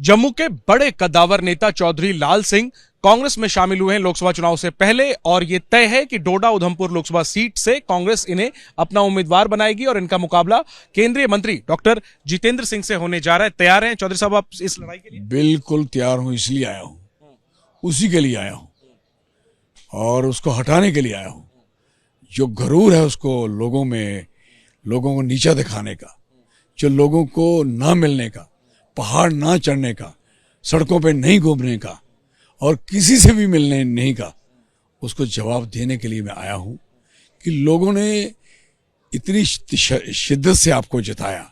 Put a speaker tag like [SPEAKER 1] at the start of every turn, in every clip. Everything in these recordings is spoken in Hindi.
[SPEAKER 1] जम्मू के बड़े कद्दावर नेता चौधरी लाल सिंह कांग्रेस में शामिल हुए हैं लोकसभा चुनाव से पहले और यह तय है कि डोडा उधमपुर लोकसभा सीट से कांग्रेस इन्हें अपना उम्मीदवार बनाएगी और इनका मुकाबला केंद्रीय मंत्री डॉक्टर जितेंद्र सिंह से होने जा रहा है। तैयार हैं चौधरी साहब आप इस लड़ाई के लिए?
[SPEAKER 2] बिल्कुल तैयार हूं, इसलिए आया हूं, उसी के लिए आया हूं और उसको हटाने के लिए आया हूं। जो गरूर है उसको लोगों को नीचा दिखाने का, जो लोगों को ना मिलने का, पहाड़ ना चढ़ने का, सड़कों पे नहीं घूमने का और किसी से भी मिलने नहीं का, उसको जवाब देने के लिए मैं आया हूं कि लोगों ने इतनी शिद्दत से आपको जिताया,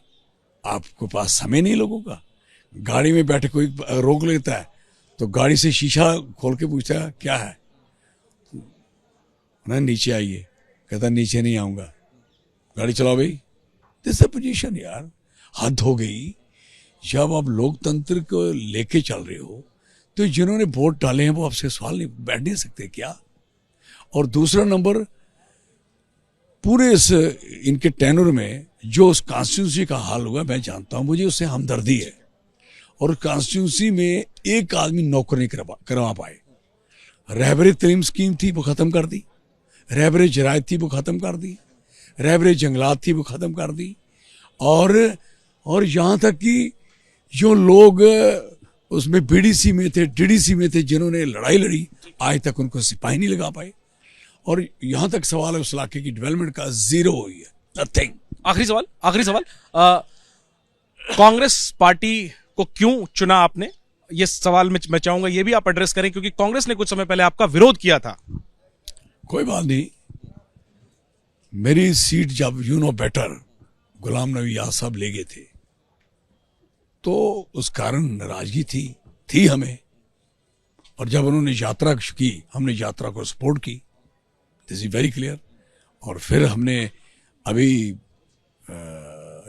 [SPEAKER 2] आपको पास समय नहीं लोगों का। गाड़ी में बैठे कोई रोक लेता है तो गाड़ी से शीशा खोल के पूछता है क्या है, ना नीचे आइए, कहता नीचे नहीं आऊंगा, गाड़ी चलाओ भाई। दिस पोजीशन यार, हद हो गई। जब आप लोकतंत्र को लेके चल रहे हो तो जिन्होंने वोट डाले हैं वो आपसे सवाल नहीं बैठ नहीं सकते क्या? और दूसरा नंबर, पूरे इस इनके टेन्योर में जो उस कॉन्स्टिट्यूंसी का हाल हुआ मैं जानता हूं, मुझे उससे हमदर्दी है। और कॉन्स्टिट्यूंसी में एक आदमी नौकर नहीं करवा पाए। रहबरे तरीम स्कीम थी वो खत्म कर दी, रहबरे जरायत थी वो खत्म कर दी, रहबरे जंगलात थी वो खत्म कर दी। और यहाँ तक कि जो लोग उसमें बीडीसी में थे, डीडीसी में थे, जिन्होंने लड़ाई लड़ी, आज तक उनको सिपाही नहीं लगा पाए। और यहाँ तक सवाल है उस इलाके की डेवलपमेंट का, जीरो हुई है, नथिंग।
[SPEAKER 1] आखिरी सवाल कांग्रेस पार्टी को क्यों चुना आपने? ये सवाल मैं चाहूंगा ये भी आप एड्रेस करें, क्योंकि कांग्रेस ने कुछ समय पहले आपका विरोध किया था।
[SPEAKER 2] कोई बात नहीं, मेरी सीट जब you know better Ghulam Nabi Azad साहब ले गए थे तो उस कारण नाराजगी थी हमें। और जब उन्होंने यात्रा की, हमने यात्रा को सपोर्ट की, दिस इज वेरी क्लियर। और फिर हमने अभी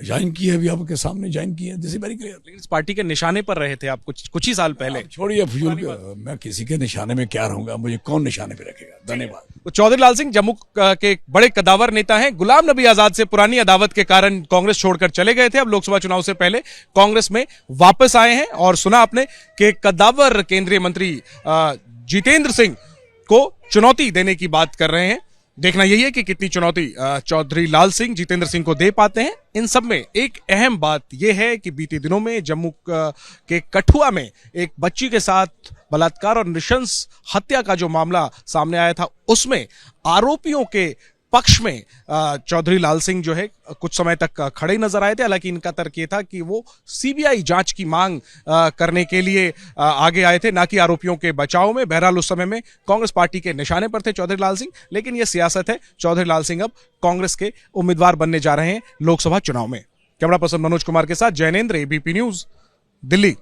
[SPEAKER 2] ज्वाइन की है, अभी आपके सामने ज्वाइन की है, दिस इज वेरी क्लियर।
[SPEAKER 1] लेकिन इस पार्टी के निशाने पर रहे थे आप कुछ ही साल पहले।
[SPEAKER 2] छोड़िए फजूल, मैं किसी के निशाने में क्या रहूंगा, मुझे कौन निशाने पे रखेगा। धन्यवाद।
[SPEAKER 1] तो चौधरी लाल सिंह जम्मू के बड़े कद्दावर नेता हैं। गुलाम नबी आजाद से पुरानी अदावत के कारण कांग्रेस छोड़कर चले गए थे, अब लोकसभा चुनाव से पहले कांग्रेस में वापस आए हैं। और सुना आपने कि कद्दावर केंद्रीय मंत्री जितेंद्र सिंह को चुनौती देने की बात कर रहे हैं। देखना यही है कि कितनी चुनौती चौधरी लाल सिंह जितेंद्र सिंह को दे पाते हैं। इन सब में एक अहम बात यह है कि बीते दिनों में जम्मू के कठुआ में एक बच्ची के साथ बलात्कार और नृशंस हत्या का जो मामला सामने आया था, उसमें आरोपियों के पक्ष में चौधरी लाल सिंह जो है कुछ समय तक खड़े नजर आए थे। हालांकि इनका तर्क ये था कि वो सीबीआई जांच की मांग करने के लिए आगे आए थे, ना कि आरोपियों के बचाव में। बहरहाल उस समय में कांग्रेस पार्टी के निशाने पर थे चौधरी लाल सिंह, लेकिन यह सियासत है। चौधरी लाल सिंह अब कांग्रेस के उम्मीदवार बनने जा रहे हैं लोकसभा चुनाव में। कैमरा पर्सन मनोज कुमार के साथ जैनेंद्र, एबीपी न्यूज, दिल्ली।